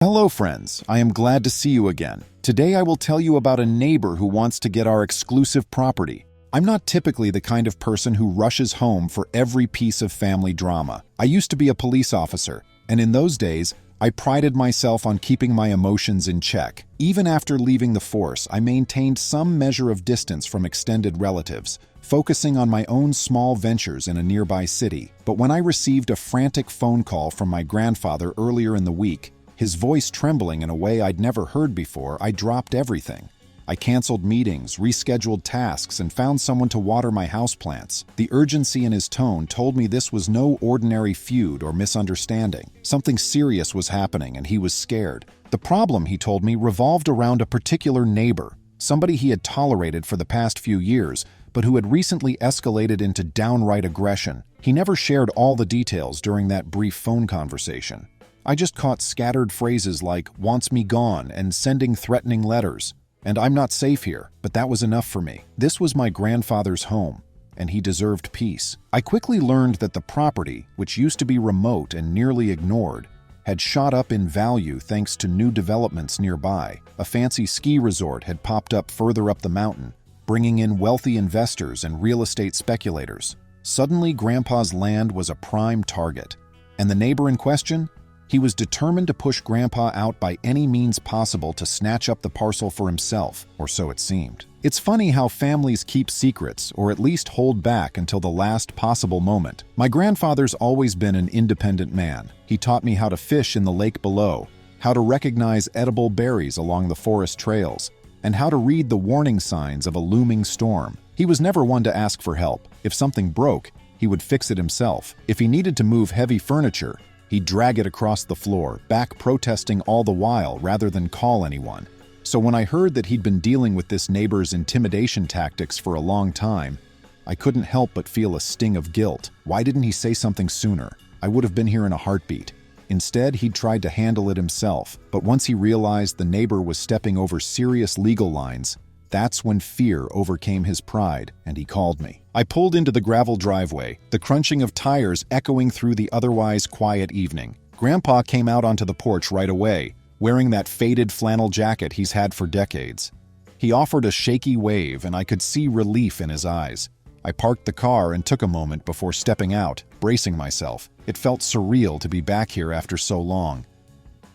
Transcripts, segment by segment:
Hello friends, I am glad to see you again. Today I will tell you about a neighbor who wants to get our exclusive property. I'm not typically the kind of person who rushes home for every piece of family drama. I used to be a police officer, and in those days, I prided myself on keeping my emotions in check. Even after leaving the force, I maintained some measure of distance from extended relatives, focusing on my own small ventures in a nearby city. But when I received a frantic phone call from my grandfather earlier in the week, his voice trembling in a way I'd never heard before, I dropped everything. I canceled meetings, rescheduled tasks, and found someone to water my houseplants. The urgency in his tone told me this was no ordinary feud or misunderstanding. Something serious was happening, and he was scared. The problem, he told me, revolved around a particular neighbor, somebody he had tolerated for the past few years, but who had recently escalated into downright aggression. He never shared all the details during that brief phone conversation. I just caught scattered phrases like "wants me gone" and "sending threatening letters." And "I'm not safe here," but that was enough for me. This was my grandfather's home, and he deserved peace. I quickly learned that the property, which used to be remote and nearly ignored, had shot up in value thanks to new developments nearby. A fancy ski resort had popped up further up the mountain, bringing in wealthy investors and real estate speculators. Suddenly, Grandpa's land was a prime target. And the neighbor in question? He was determined to push Grandpa out by any means possible to snatch up the parcel for himself, or so it seemed. It's funny how families keep secrets, or at least hold back until the last possible moment. My grandfather's always been an independent man. He taught me how to fish in the lake below, how to recognize edible berries along the forest trails, and how to read the warning signs of a looming storm. He was never one to ask for help. If something broke, he would fix it himself. If he needed to move heavy furniture, he'd drag it across the floor, back protesting all the while rather than call anyone. So when I heard that he'd been dealing with this neighbor's intimidation tactics for a long time, I couldn't help but feel a sting of guilt. Why didn't he say something sooner? I would have been here in a heartbeat. Instead, he'd tried to handle it himself. But once he realized the neighbor was stepping over serious legal lines, that's when fear overcame his pride, and he called me. I pulled into the gravel driveway, the crunching of tires echoing through the otherwise quiet evening. Grandpa came out onto the porch right away, wearing that faded flannel jacket he's had for decades. He offered a shaky wave, and I could see relief in his eyes. I parked the car and took a moment before stepping out, bracing myself. It felt surreal to be back here after so long.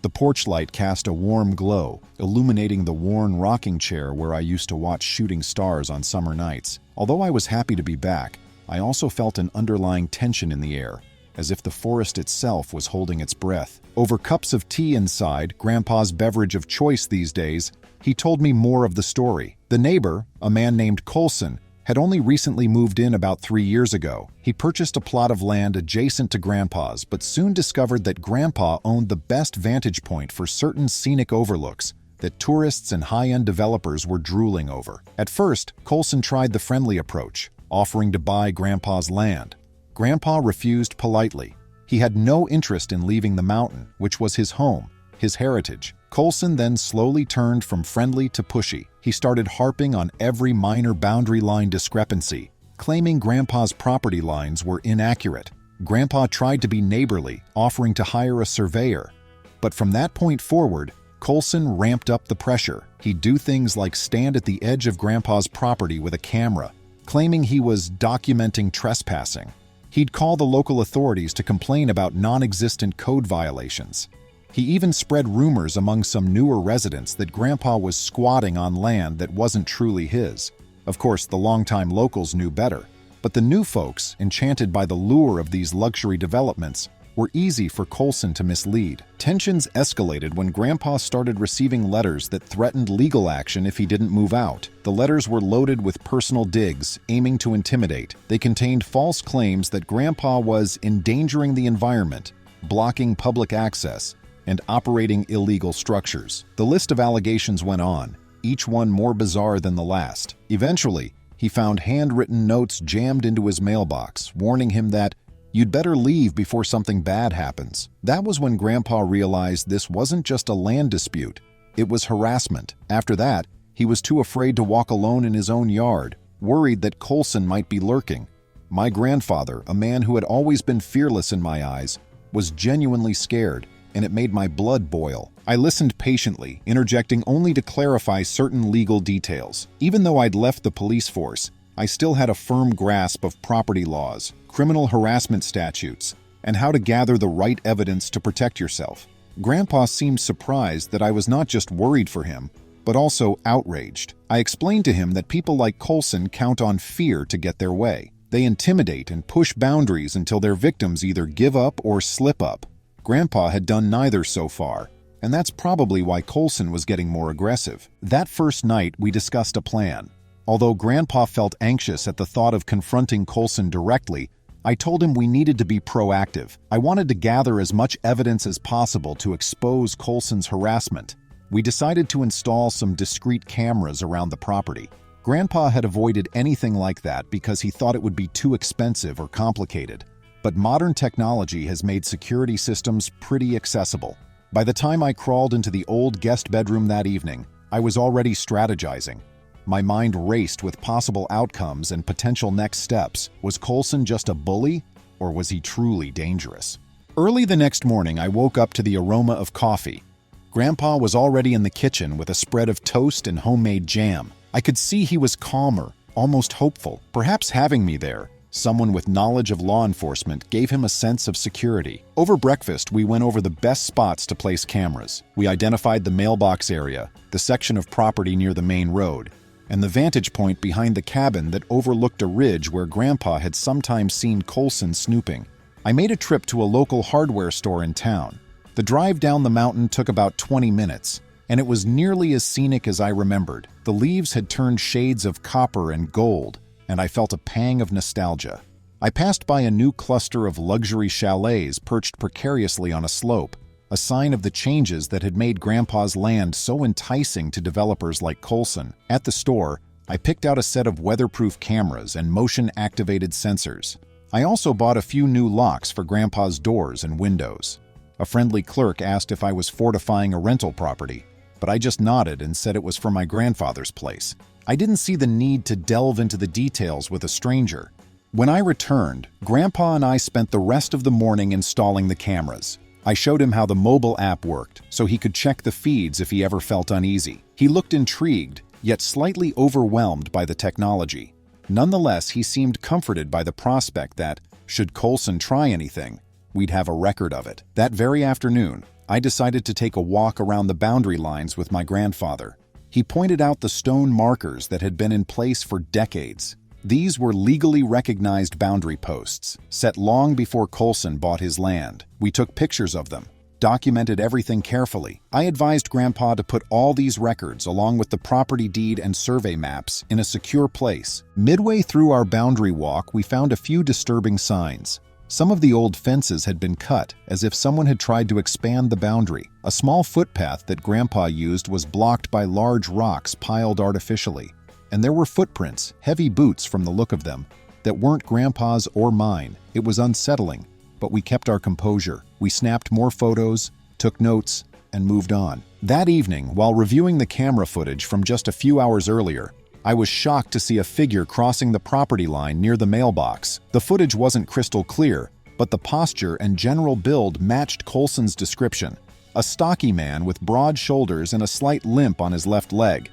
The porch light cast a warm glow, illuminating the worn rocking chair where I used to watch shooting stars on summer nights. Although I was happy to be back, I also felt an underlying tension in the air, as if the forest itself was holding its breath. Over cups of tea inside, Grandpa's beverage of choice these days, he told me more of the story. The neighbor, a man named Colson, had only recently moved in about 3 years ago. He purchased a plot of land adjacent to Grandpa's, but soon discovered that Grandpa owned the best vantage point for certain scenic overlooks that tourists and high-end developers were drooling over. At first, Colson tried the friendly approach, offering to buy Grandpa's land. Grandpa refused politely. He had no interest in leaving the mountain, which was his home, his heritage. Colson then slowly turned from friendly to pushy. He started harping on every minor boundary line discrepancy, claiming Grandpa's property lines were inaccurate. Grandpa tried to be neighborly, offering to hire a surveyor. But from that point forward, Colson ramped up the pressure. He'd do things like stand at the edge of Grandpa's property with a camera, claiming he was documenting trespassing. He'd call the local authorities to complain about non-existent code violations. He even spread rumors among some newer residents that Grandpa was squatting on land that wasn't truly his. Of course, the longtime locals knew better, but the new folks, enchanted by the lure of these luxury developments, were easy for Colson to mislead. Tensions escalated when Grandpa started receiving letters that threatened legal action if he didn't move out. The letters were loaded with personal digs, aiming to intimidate. They contained false claims that Grandpa was endangering the environment, blocking public access, and operating illegal structures. The list of allegations went on, each one more bizarre than the last. Eventually, he found handwritten notes jammed into his mailbox, warning him that you'd better leave before something bad happens. That was when Grandpa realized this wasn't just a land dispute, it was harassment. After that, he was too afraid to walk alone in his own yard, worried that Colson might be lurking. My grandfather, a man who had always been fearless in my eyes, was genuinely scared. and it made my blood boil. I listened patiently, interjecting only to clarify certain legal details. Even though I'd left the police force, I still had a firm grasp of property laws, criminal harassment statutes, and how to gather the right evidence to protect yourself. Grandpa seemed surprised that I was not just worried for him, but also outraged. I explained to him that people like Colson count on fear to get their way. They intimidate and push boundaries until their victims either give up or slip up. Grandpa had done neither so far, and that's probably why Colson was getting more aggressive. That first night, we discussed a plan. Although Grandpa felt anxious at the thought of confronting Colson directly, I told him we needed to be proactive. I wanted to gather as much evidence as possible to expose Colson's harassment. We decided to install some discreet cameras around the property. Grandpa had avoided anything like that because he thought it would be too expensive or complicated. But modern technology has made security systems pretty accessible. By the time I crawled into the old guest bedroom that evening, I was already strategizing. My mind raced with possible outcomes and potential next steps. Was Colson just a bully, or was he truly dangerous? Early the next morning, I woke up to the aroma of coffee. Grandpa was already in the kitchen with a spread of toast and homemade jam. I could see he was calmer, almost hopeful. Perhaps having me there, someone with knowledge of law enforcement, gave him a sense of security. Over breakfast, we went over the best spots to place cameras. We identified the mailbox area, the section of property near the main road, and the vantage point behind the cabin that overlooked a ridge where Grandpa had sometimes seen Colson snooping. I made a trip to a local hardware store in town. The drive down the mountain took about 20 minutes, and it was nearly as scenic as I remembered. The leaves had turned shades of copper and gold, and I felt a pang of nostalgia. I passed by a new cluster of luxury chalets perched precariously on a slope, a sign of the changes that had made Grandpa's land so enticing to developers like Colson. At the store, I picked out a set of weatherproof cameras and motion-activated sensors. I also bought a few new locks for Grandpa's doors and windows. A friendly clerk asked if I was fortifying a rental property, but I just nodded and said it was for my grandfather's place. I didn't see the need to delve into the details with a stranger. When I returned, Grandpa and I spent the rest of the morning installing the cameras. I showed him how the mobile app worked, so he could check the feeds if he ever felt uneasy. He looked intrigued, yet slightly overwhelmed by the technology. Nonetheless, he seemed comforted by the prospect that, should Colson try anything, we'd have a record of it. That very afternoon, I decided to take a walk around the boundary lines with my grandfather. He pointed out the stone markers that had been in place for decades. These were legally recognized boundary posts, set long before Colson bought his land. We took pictures of them, documented everything carefully. I advised Grandpa to put all these records, along with the property deed and survey maps, in a secure place. Midway through our boundary walk, we found a few disturbing signs. Some of the old fences had been cut, as if someone had tried to expand the boundary. A small footpath that Grandpa used was blocked by large rocks piled artificially. And there were footprints, heavy boots from the look of them, that weren't Grandpa's or mine. It was unsettling, but we kept our composure. We snapped more photos, took notes, and moved on. That evening, while reviewing the camera footage from just a few hours earlier, I was shocked to see a figure crossing the property line near the mailbox. The footage wasn't crystal clear, but the posture and general build matched Colson's description. A stocky man with broad shoulders and a slight limp on his left leg.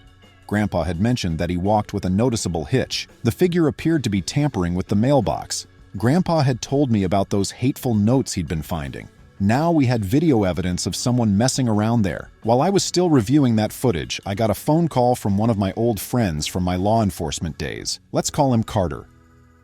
Grandpa had mentioned that he walked with a noticeable hitch. The figure appeared to be tampering with the mailbox. Grandpa had told me about those hateful notes he'd been finding. Now we had video evidence of someone messing around there. While I was still reviewing that footage, I got a phone call from one of my old friends from my law enforcement days. Let's call him Carter.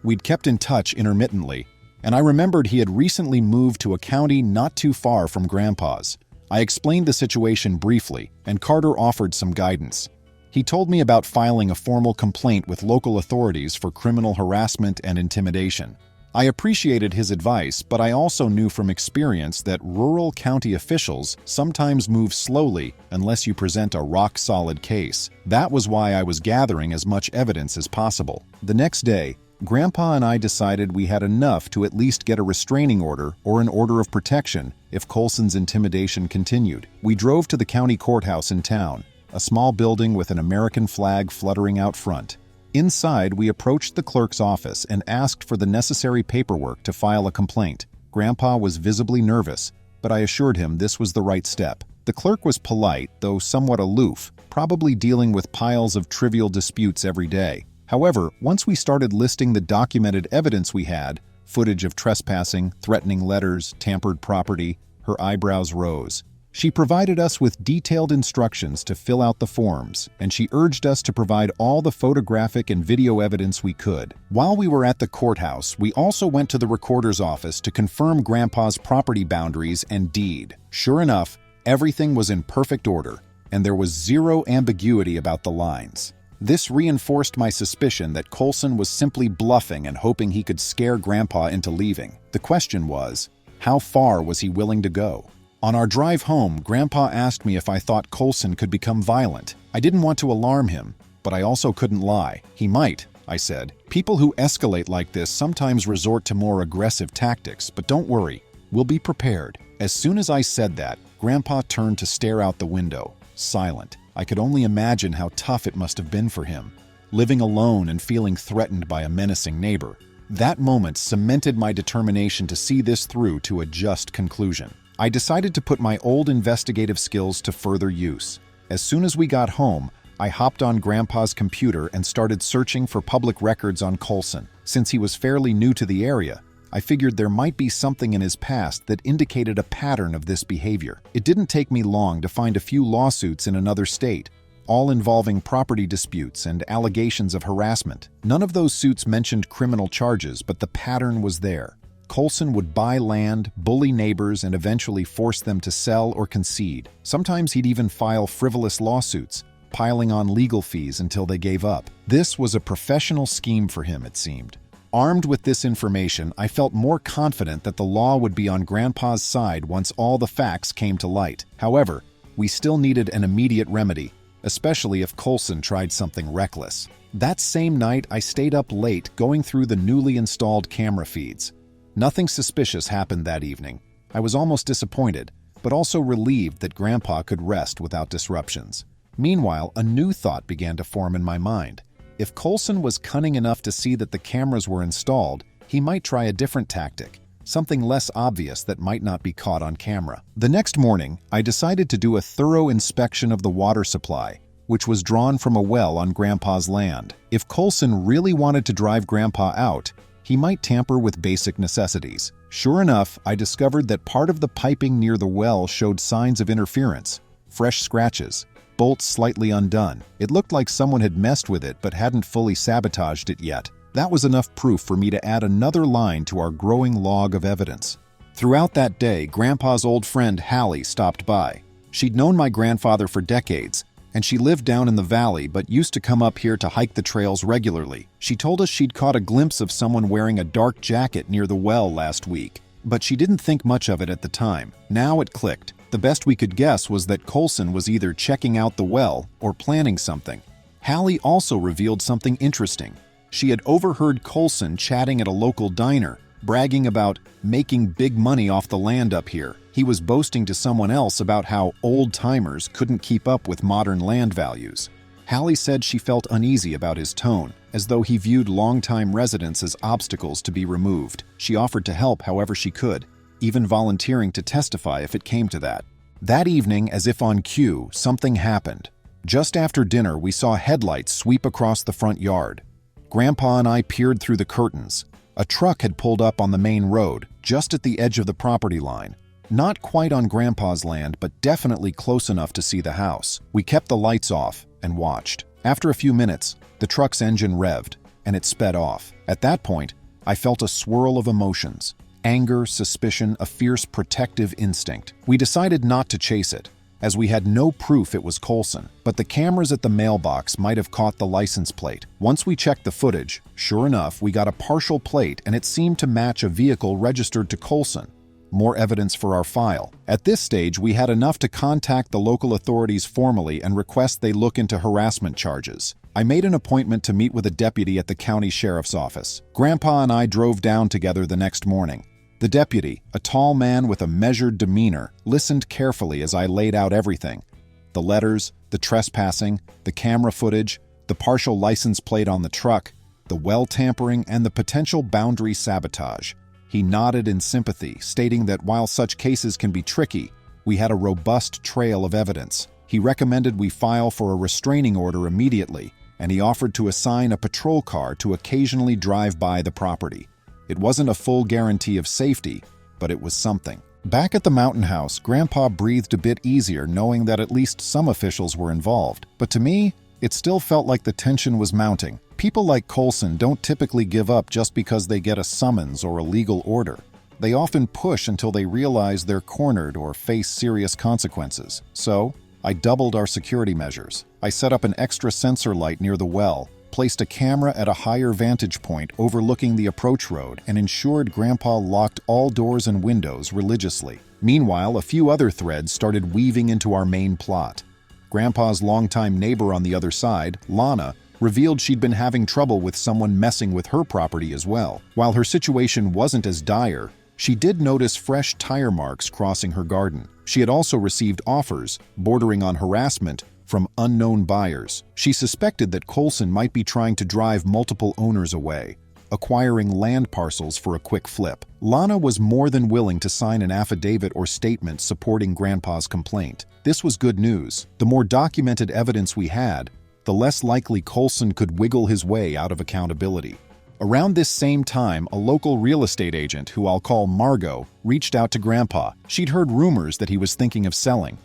We'd kept in touch intermittently, and I remembered he had recently moved to a county not too far from Grandpa's. I explained the situation briefly, and Carter offered some guidance. He told me about filing a formal complaint with local authorities for criminal harassment and intimidation. I appreciated his advice, but I also knew from experience that rural county officials sometimes move slowly unless you present a rock-solid case. That was why I was gathering as much evidence as possible. The next day, Grandpa and I decided we had enough to at least get a restraining order or an order of protection if Colson's intimidation continued. We drove to the county courthouse in town, a small building with an American flag fluttering out front. Inside, we approached the clerk's office and asked for the necessary paperwork to file a complaint. Grandpa was visibly nervous, but I assured him this was the right step. The clerk was polite, though somewhat aloof, probably dealing with piles of trivial disputes every day. However, once we started listing the documented evidence we had, footage of trespassing, threatening letters, tampered property, her eyebrows rose. She provided us with detailed instructions to fill out the forms, and she urged us to provide all the photographic and video evidence we could. While we were at the courthouse, we also went to the recorder's office to confirm Grandpa's property boundaries and deed. Sure enough, everything was in perfect order, and there was zero ambiguity about the lines. This reinforced my suspicion that Coulson was simply bluffing and hoping he could scare Grandpa into leaving. The question was, how far was he willing to go? On our drive home, Grandpa asked me if I thought Coulson could become violent. I didn't want to alarm him, but I also couldn't lie. He might, I said. People who escalate like this sometimes resort to more aggressive tactics, but don't worry, we'll be prepared. As soon as I said that, Grandpa turned to stare out the window, silent. I could only imagine how tough it must have been for him, living alone and feeling threatened by a menacing neighbor. That moment cemented my determination to see this through to a just conclusion. I decided to put my old investigative skills to further use. As soon as we got home, I hopped on Grandpa's computer and started searching for public records on Coulson. Since he was fairly new to the area, I figured there might be something in his past that indicated a pattern of this behavior. It didn't take me long to find a few lawsuits in another state, all involving property disputes and allegations of harassment. None of those suits mentioned criminal charges, but the pattern was there. Coulson would buy land, bully neighbors, and eventually force them to sell or concede. Sometimes he'd even file frivolous lawsuits, piling on legal fees until they gave up. This was a professional scheme for him, it seemed. Armed with this information, I felt more confident that the law would be on Grandpa's side once all the facts came to light. However, we still needed an immediate remedy, especially if Coulson tried something reckless. That same night, I stayed up late going through the newly installed camera feeds. Nothing suspicious happened that evening. I was almost disappointed, but also relieved that Grandpa could rest without disruptions. Meanwhile, a new thought began to form in my mind. If Coulson was cunning enough to see that the cameras were installed, he might try a different tactic, something less obvious that might not be caught on camera. The next morning, I decided to do a thorough inspection of the water supply, which was drawn from a well on Grandpa's land. If Coulson really wanted to drive Grandpa out, he might tamper with basic necessities. Sure enough, I discovered that part of the piping near the well showed signs of interference, fresh scratches, bolts slightly undone. It looked like someone had messed with it but hadn't fully sabotaged it yet. That was enough proof for me to add another line to our growing log of evidence. Throughout that day, Grandpa's old friend Hallie stopped by. She'd known my grandfather for decades, and she lived down in the valley but used to come up here to hike the trails regularly. She told us she'd caught a glimpse of someone wearing a dark jacket near the well last week, but she didn't think much of it at the time. Now it clicked. The best we could guess was that Coulson was either checking out the well or planning something. Hallie also revealed something interesting. She had overheard Coulson chatting at a local diner, bragging about making big money off the land up here. He was boasting to someone else about how old-timers couldn't keep up with modern land values. Hallie said she felt uneasy about his tone, as though he viewed long-time residents as obstacles to be removed. She offered to help however she could, even volunteering to testify if it came to that. That evening, as if on cue, something happened. Just after dinner, we saw headlights sweep across the front yard. Grandpa and I peered through the curtains. A truck had pulled up on the main road, just at the edge of the property line. Not quite on Grandpa's land, but definitely close enough to see the house. We kept the lights off and watched. After a few minutes, the truck's engine revved, and it sped off. At that point, I felt a swirl of emotions. Anger, suspicion, a fierce protective instinct. We decided not to chase it, as we had no proof it was Coulson, but the cameras at the mailbox might have caught the license plate. Once we checked the footage, sure enough, we got a partial plate and it seemed to match a vehicle registered to Coulson. More evidence for our file. At this stage, we had enough to contact the local authorities formally and request they look into harassment charges. I made an appointment to meet with a deputy at the county sheriff's office. Grandpa and I drove down together the next morning. The deputy, a tall man with a measured demeanor, listened carefully as I laid out everything. The letters, the trespassing, the camera footage, the partial license plate on the truck, the well tampering, and the potential boundary sabotage. He nodded in sympathy, stating that while such cases can be tricky, we had a robust trail of evidence. He recommended we file for a restraining order immediately, and he offered to assign a patrol car to occasionally drive by the property. It wasn't a full guarantee of safety, but it was something. Back at the mountain house, Grandpa breathed a bit easier knowing that at least some officials were involved. But to me, it still felt like the tension was mounting. People like Colson don't typically give up just because they get a summons or a legal order. They often push until they realize they're cornered or face serious consequences. So, I doubled our security measures. I set up an extra sensor light near the well, placed a camera at a higher vantage point overlooking the approach road, and ensured Grandpa locked all doors and windows religiously. Meanwhile, a few other threads started weaving into our main plot. Grandpa's longtime neighbor on the other side, Lana, revealed she'd been having trouble with someone messing with her property as well. While her situation wasn't as dire, she did notice fresh tire marks crossing her garden. She had also received offers, bordering on harassment, from unknown buyers. She suspected that Colson might be trying to drive multiple owners away, acquiring land parcels for a quick flip. Lana was more than willing to sign an affidavit or statement supporting Grandpa's complaint. This was good news. The more documented evidence we had, the less likely Colson could wiggle his way out of accountability. Around this same time, a local real estate agent, who I'll call Margot, reached out to Grandpa. She'd heard rumors that he was thinking of selling.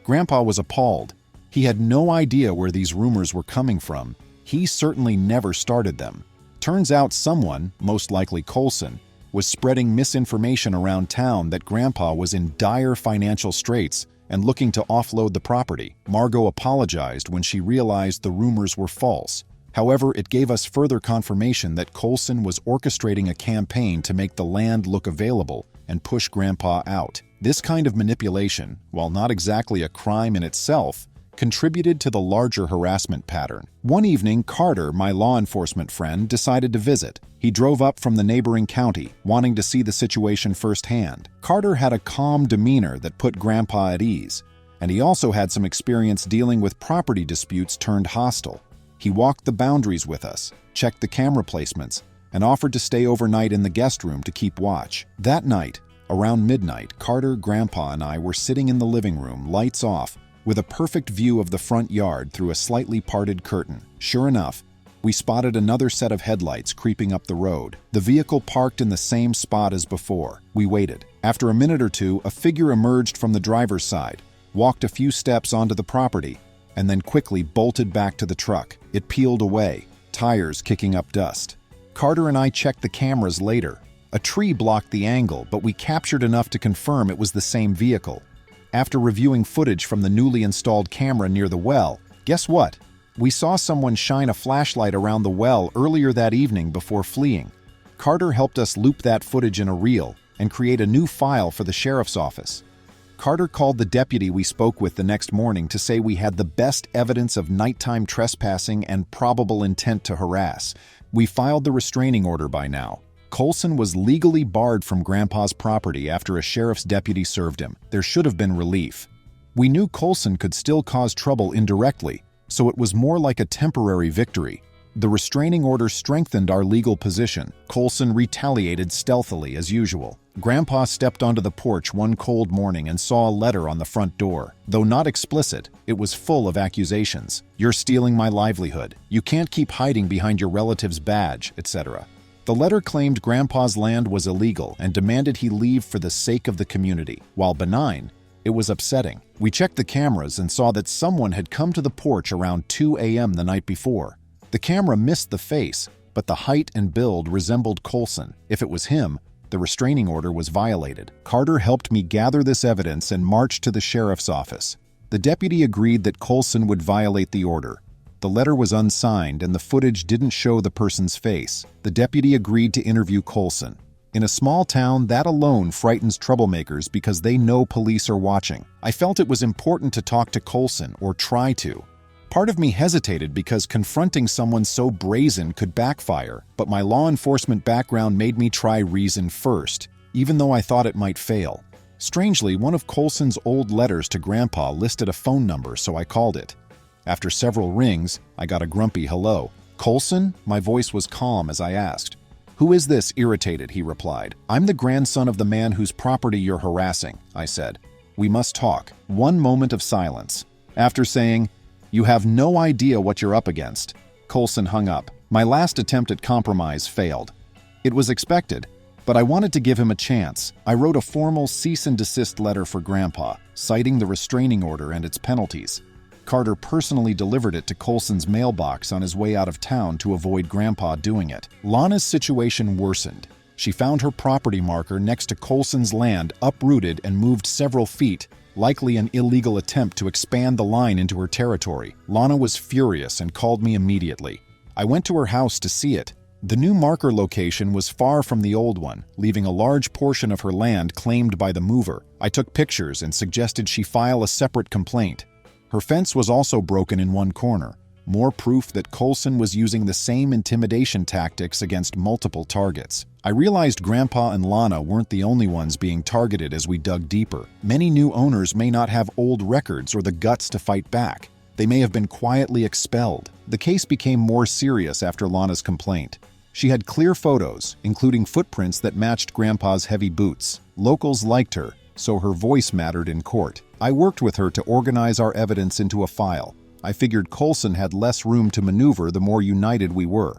Grandpa was appalled. He had no idea where these rumors were coming from. He certainly never started them. Turns out someone, most likely Colson, was spreading misinformation around town that Grandpa was in dire financial straits and looking to offload the property. Margot apologized when she realized the rumors were false. However, it gave us further confirmation that Colson was orchestrating a campaign to make the land look available and push Grandpa out. This kind of manipulation, while not exactly a crime in itself, contributed to the larger harassment pattern. One evening, Carter, my law enforcement friend, decided to visit. He drove up from the neighboring county, wanting to see the situation firsthand. Carter had a calm demeanor that put Grandpa at ease, and he also had some experience dealing with property disputes turned hostile. He walked the boundaries with us, checked the camera placements, and offered to stay overnight in the guest room to keep watch. That night, around midnight, Carter, Grandpa, and I were sitting in the living room, lights off, with a perfect view of the front yard through a slightly parted curtain. Sure enough, we spotted another set of headlights creeping up the road. The vehicle parked in the same spot as before. We waited. After a minute or two, a figure emerged from the driver's side, walked a few steps onto the property, and then quickly bolted back to the truck. It peeled away, tires kicking up dust. Carter and I checked the cameras later. A tree blocked the angle, but we captured enough to confirm it was the same vehicle. After reviewing footage from the newly installed camera near the well, guess what? We saw someone shine a flashlight around the well earlier that evening before fleeing. Carter helped us loop that footage in a reel and create a new file for the sheriff's office. Carter called the deputy we spoke with the next morning to say we had the best evidence of nighttime trespassing and probable intent to harass. We filed the restraining order by now. Colson was legally barred from Grandpa's property after a sheriff's deputy served him. There should have been relief. We knew Colson could still cause trouble indirectly, so it was more like a temporary victory. The restraining order strengthened our legal position. Colson retaliated stealthily as usual. Grandpa stepped onto the porch one cold morning and saw a letter on the front door. Though not explicit, it was full of accusations. "You're stealing my livelihood. You can't keep hiding behind your relative's badge," etc. The letter claimed Grandpa's land was illegal and demanded he leave for the sake of the community. While benign, it was upsetting. We checked the cameras and saw that someone had come to the porch around 2 a.m. the night before. The camera missed the face, but the height and build resembled Colson. If it was him, the restraining order was violated. Carter helped me gather this evidence and march to the sheriff's office. The deputy agreed that Colson would violate the order. The letter was unsigned and the footage didn't show the person's face. The deputy agreed to interview Colson. In a small town, that alone frightens troublemakers because they know police are watching. I felt it was important to talk to Colson, or try to. Part of me hesitated because confronting someone so brazen could backfire, but my law enforcement background made me try reason first, even though I thought it might fail. Strangely, one of Colson's old letters to Grandpa listed a phone number, so I called it. After several rings, I got a grumpy hello. "Colson?" My voice was calm as I asked, "Who is this?" irritated, he replied. "I'm the grandson of the man whose property you're harassing," I said. "We must talk." One moment of silence. After saying, "You have no idea what you're up against," Coulson hung up. My last attempt at compromise failed. It was expected, but I wanted to give him a chance. I wrote a formal cease and desist letter for Grandpa, citing the restraining order and its penalties. Carter personally delivered it to Coulson's mailbox on his way out of town to avoid Grandpa doing it. Lana's situation worsened. She found her property marker next to Coulson's land uprooted and moved several feet, likely an illegal attempt to expand the line into her territory. Lana was furious and called me immediately. I went to her house to see it. The new marker location was far from the old one, leaving a large portion of her land claimed by the mover. I took pictures and suggested she file a separate complaint. Her fence was also broken in one corner, more proof that Coulson was using the same intimidation tactics against multiple targets. I realized Grandpa and Lana weren't the only ones being targeted as we dug deeper. Many new owners may not have old records or the guts to fight back. They may have been quietly expelled. The case became more serious after Lana's complaint. She had clear photos, including footprints that matched Grandpa's heavy boots. Locals liked her, so her voice mattered in court. I worked with her to organize our evidence into a file. I figured Coulson had less room to maneuver the more united we were.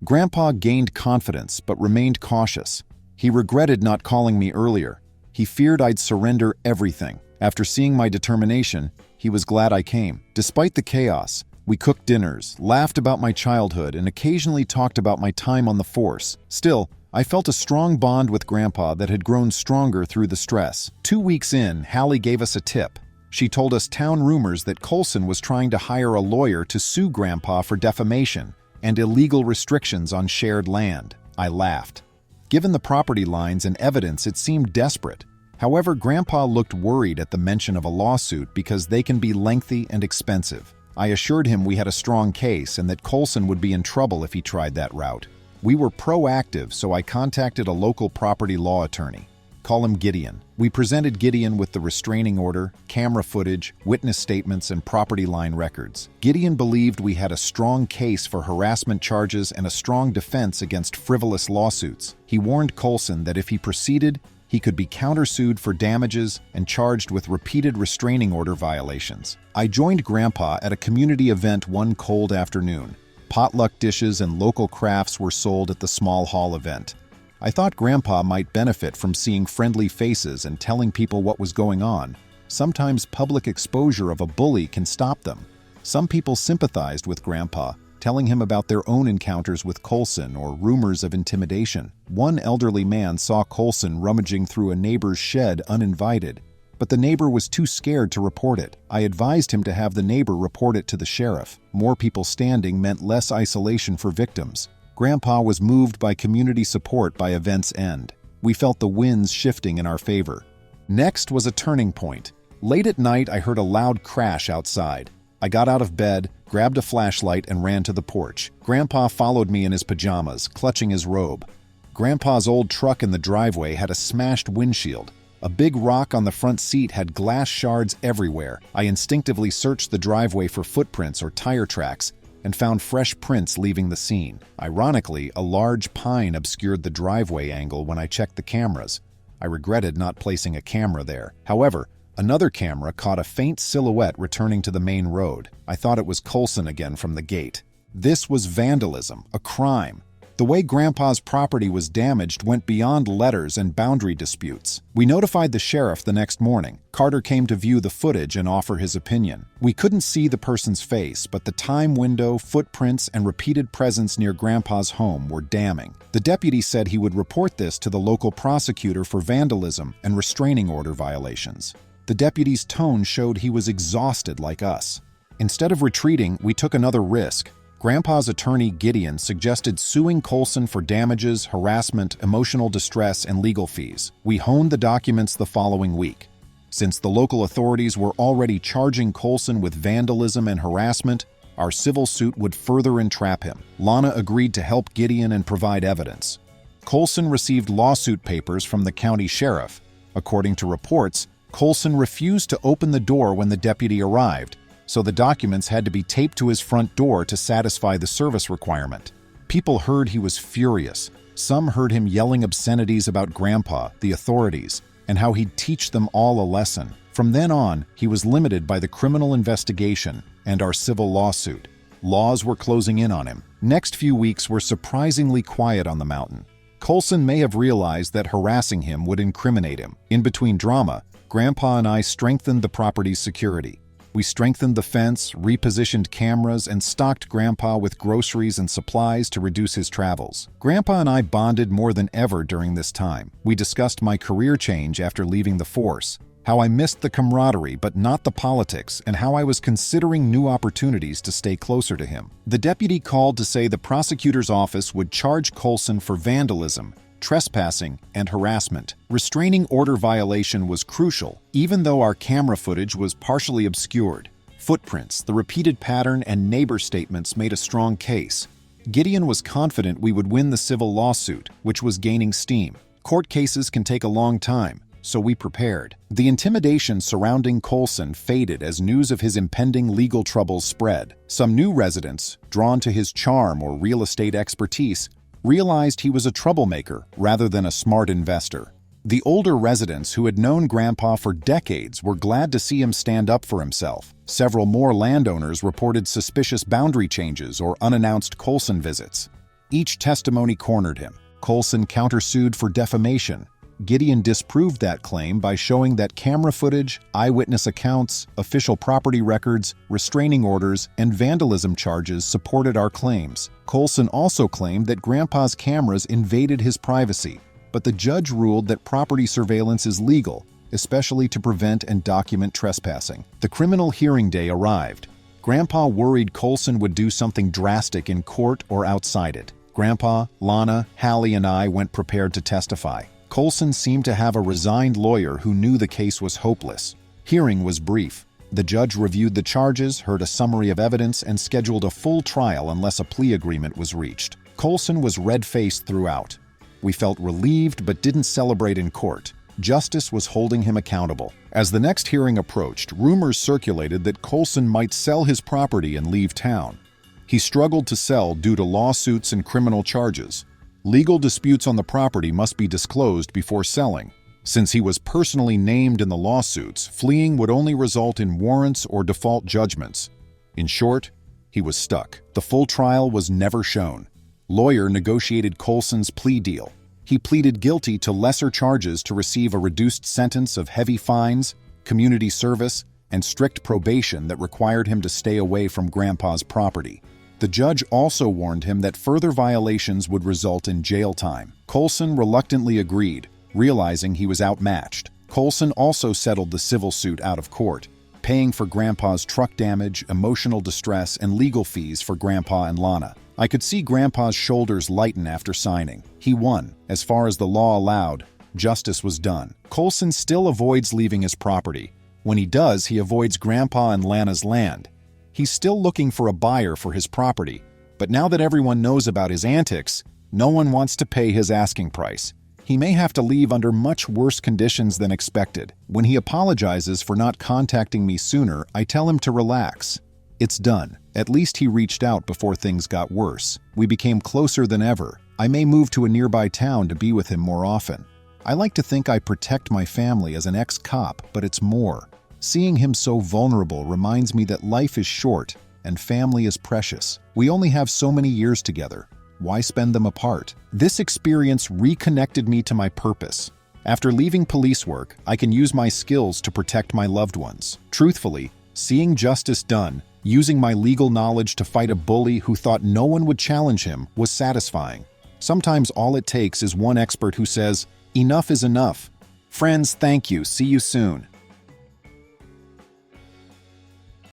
Grandpa gained confidence but remained cautious. He regretted not calling me earlier. He feared I'd surrender everything. After seeing my determination, he was glad I came. Despite the chaos, we cooked dinners, laughed about my childhood, and occasionally talked about my time on the force. Still, I felt a strong bond with Grandpa that had grown stronger through the stress. 2 weeks in, Hallie gave us a tip. She told us town rumors that Coulson was trying to hire a lawyer to sue Grandpa for defamation and illegal restrictions on shared land. I laughed. Given the property lines and evidence, it seemed desperate. However, Grandpa looked worried at the mention of a lawsuit because they can be lengthy and expensive. I assured him we had a strong case and that Coulson would be in trouble if he tried that route. We were proactive, so I contacted a local property law attorney. Call him Gideon. We presented Gideon with the restraining order, camera footage, witness statements, and property line records. Gideon believed we had a strong case for harassment charges and a strong defense against frivolous lawsuits. He warned Coulson that if he proceeded, he could be countersued for damages and charged with repeated restraining order violations. I joined Grandpa at a community event one cold afternoon. Potluck dishes and local crafts were sold at the small hall event. I thought Grandpa might benefit from seeing friendly faces and telling people what was going on. Sometimes public exposure of a bully can stop them. Some people sympathized with Grandpa, telling him about their own encounters with Coulson or rumors of intimidation. One elderly man saw Coulson rummaging through a neighbor's shed uninvited, but the neighbor was too scared to report it. I advised him to have the neighbor report it to the sheriff. More people standing meant less isolation for victims. Grandpa was moved by community support by event's end. We felt the winds shifting in our favor. Next was a turning point. Late at night, I heard a loud crash outside. I got out of bed, grabbed a flashlight, and ran to the porch. Grandpa followed me in his pajamas, clutching his robe. Grandpa's old truck in the driveway had a smashed windshield. A big rock on the front seat had glass shards everywhere. I instinctively searched the driveway for footprints or tire tracks and found fresh prints leaving the scene. Ironically, a large pine obscured the driveway angle when I checked the cameras. I regretted not placing a camera there. However, another camera caught a faint silhouette returning to the main road. I thought it was Coulson again from the gate. This was vandalism, a crime. The way Grandpa's property was damaged went beyond letters and boundary disputes. We notified the sheriff the next morning. Carter came to view the footage and offer his opinion. We couldn't see the person's face, but the time window, footprints, and repeated presence near Grandpa's home were damning. The deputy said he would report this to the local prosecutor for vandalism and restraining order violations. The deputy's tone showed he was exhausted like us. Instead of retreating, we took another risk. Grandpa's attorney, Gideon, suggested suing Coulson for damages, harassment, emotional distress, and legal fees. We honed the documents the following week. Since the local authorities were already charging Coulson with vandalism and harassment, our civil suit would further entrap him. Lana agreed to help Gideon and provide evidence. Coulson received lawsuit papers from the county sheriff. According to reports, Coulson refused to open the door when the deputy arrived, so the documents had to be taped to his front door to satisfy the service requirement. People heard he was furious, Some heard him yelling obscenities about Grandpa, the authorities, and how he'd teach them all a lesson. From then on, he was limited by the criminal investigation and our civil lawsuit. Laws were closing in on him. Next few weeks were surprisingly quiet on the mountain. Coulson may have realized that harassing him would incriminate him. In between drama, Grandpa and I strengthened the property's security. We strengthened the fence, repositioned cameras, and stocked Grandpa with groceries and supplies to reduce his travels. Grandpa and I bonded more than ever during this time. We discussed my career change after leaving the force, how I missed the camaraderie but not the politics, and how I was considering new opportunities to stay closer to him. The deputy called to say the prosecutor's office would charge Coulson for vandalism, trespassing, and harassment. Restraining order violation was crucial, even though our camera footage was partially obscured. Footprints, the repeated pattern, and neighbor statements made a strong case. Gideon was confident we would win the civil lawsuit, which was gaining steam. Court cases can take a long time, so we prepared. The intimidation surrounding Coulson faded as news of his impending legal troubles spread. Some new residents, drawn to his charm or real estate expertise, realized he was a troublemaker rather than a smart investor. The older residents who had known Grandpa for decades were glad to see him stand up for himself. Several more landowners reported suspicious boundary changes or unannounced Coulson visits. Each testimony cornered him. Coulson countersued for defamation. Gideon disproved that claim by showing that camera footage, eyewitness accounts, official property records, restraining orders, and vandalism charges supported our claims. Coulson also claimed that Grandpa's cameras invaded his privacy, but the judge ruled that property surveillance is legal, especially to prevent and document trespassing. The criminal hearing day arrived. Grandpa worried Coulson would do something drastic in court or outside it. Grandpa, Lana, Hallie, and I went prepared to testify. Coulson seemed to have a resigned lawyer who knew the case was hopeless. Hearing was brief. The judge reviewed the charges, heard a summary of evidence, and scheduled a full trial unless a plea agreement was reached. Coulson was red-faced throughout. We felt relieved but didn't celebrate in court. Justice was holding him accountable. As the next hearing approached, rumors circulated that Coulson might sell his property and leave town. He struggled to sell due to lawsuits and criminal charges. Legal disputes on the property must be disclosed before selling. Since he was personally named in the lawsuits, fleeing would only result in warrants or default judgments. In short, he was stuck. The full trial was never shown. Lawyer negotiated Coulson's plea deal. He pleaded guilty to lesser charges to receive a reduced sentence of heavy fines, community service, and strict probation that required him to stay away from Grandpa's property. The judge also warned him that further violations would result in jail time. Coulson reluctantly agreed, realizing he was outmatched. Coulson also settled the civil suit out of court, paying for Grandpa's truck damage, emotional distress, and legal fees for Grandpa and Lana. I could see Grandpa's shoulders lighten after signing. He won. As far as the law allowed, justice was done. Coulson still avoids leaving his property. When he does, he avoids Grandpa and Lana's land. He's still looking for a buyer for his property, but now that everyone knows about his antics, no one wants to pay his asking price. He may have to leave under much worse conditions than expected. When he apologizes for not contacting me sooner, I tell him to relax. It's done. At least he reached out before things got worse. We became closer than ever. I may move to a nearby town to be with him more often. I like to think I protect my family as an ex-cop, but it's more. Seeing him so vulnerable reminds me that life is short and family is precious. We only have so many years together. Why spend them apart? This experience reconnected me to my purpose. After leaving police work, I can use my skills to protect my loved ones. Truthfully, seeing justice done, using my legal knowledge to fight a bully who thought no one would challenge him, was satisfying. Sometimes all it takes is one expert who says, "Enough is enough." Friends, thank you. See you soon.